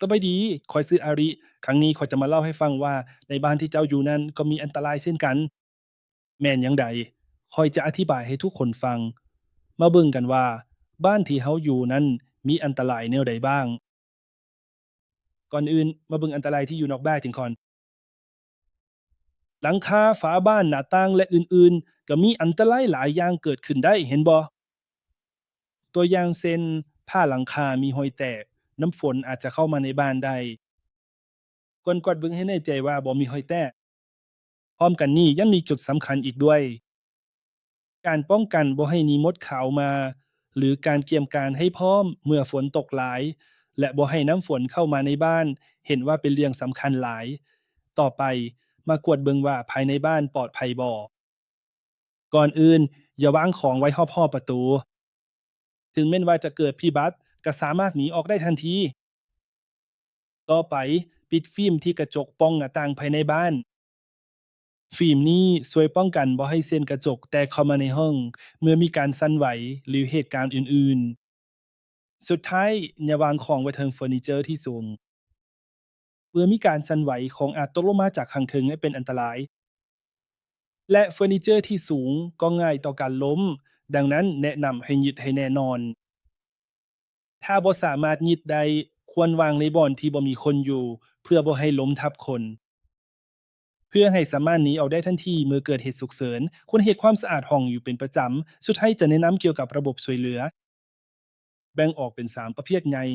สบายดีข้อยชื่ออาริครั้งนี้ข้อยจะมาเล่าให้ฟังว่าในบ้านที่เจ้าอยู่นั้นก็มีอันตรายเช่นกันแม่นหยังใดข้อยจะอธิบายให้ทุกคนฟังมาเบิ่งกันว่าบ้านที่เฮาอยู่นั้นมีอันตรายแนวใดบ้างก่อนอื่นมาเบิ่งอันตรายที่อยู่นอกบ้านจึงก่อนหลังคาฝาบ้านหน้าต่างและอื่นๆก็มีอันตรายหลายอย่างเกิดขึ้นได้เห็นบ่ตัวอย่างเช่นผ้าหลังคามีรอยแตกน้ำฝนอาจจะเข้ามาในบ้านได้กวาดๆเบิ่งให้แน่ใจว่าบ่มีรอยแตก พร้อมกันนี้ยังมีจุดสำคัญอีกด้วยการป้องกันบ่ให้มีมดขาวมาหรือการเตรียมการให้พร้อมเมื่อฝนตกหลายและบ่ให้น้ำฝนเข้ามาในบ้านเห็นว่าเป็นเรื่องสำคัญหลายต่อไปมากวดเบิ่งว่าภายในบ้านปลอดภัยบ่ก่อนอื่นอย่าวางของไว้รอบๆประตูถึงแม้นว่าจะเกิดพิบัติก็สามารถหนีออกได้ทันทีต่อไปปิดฟิล์มที่กระจกป่องหน้าต่างภายในบ้าน ฟิล์มนี้ช่วยป้องกันบ่ให้เส้นกระจกแตกเข้ามาในห้องเมื่อมีการสั่นไหวหรือเหตุการณ์อื่นๆ สุดท้ายอย่าวางของไว้เทิงเฟอร์นิเจอร์ที่สูงเมื่อมีการสั่นไหวของอาจตกลงมาจากข้างเทิงและเป็นอันตรายและเฟอร์นิเจอร์ที่สูงก็ง่ายต่อการล้มดังนั้นแนะนำให้ยึดให้แน่นอนถ้าบ่สามารถยึดได้ควรวางในบ่อนที่บ่มีคนอยู่เพื่อบ่ให้ล้มทับคน เพื่อให้สามารถหนีออกได้ทันทีเมื่อเกิดเหตุฉุกเฉินควรเฮ็ดความสะอาดห้องอยู่เป็นประจำสุดท้ายจะแนะนำเกี่ยวกับระบบช่วยเหลือแบ่งออกเป็น3ประเภทใหญ่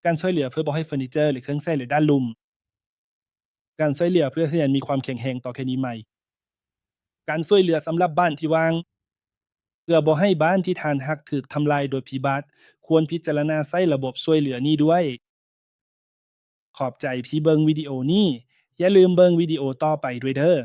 การช่วยเหลือเพื่อบ่ให้เฟอร์นิเจอร์หรือเครื่องใช้หรือด้านลุ่มการช่วยเหลือเพื่อให้มันมีความแข็งแรงต่อแผ่นดินไหวการช่วยเหลือสำหรับบ้านที่ว่างเพื่อบ่ให้บ้านที่ท่านรักถูกทำลายโดยพิบัติควรพิจารณาใช้ระบบช่วยเหลือนี้ด้วยขอบใจที่เบิ่งวิดีโอนี้อย่าลืมเบิ่งวิดีโอต่อไปด้วยเด้อ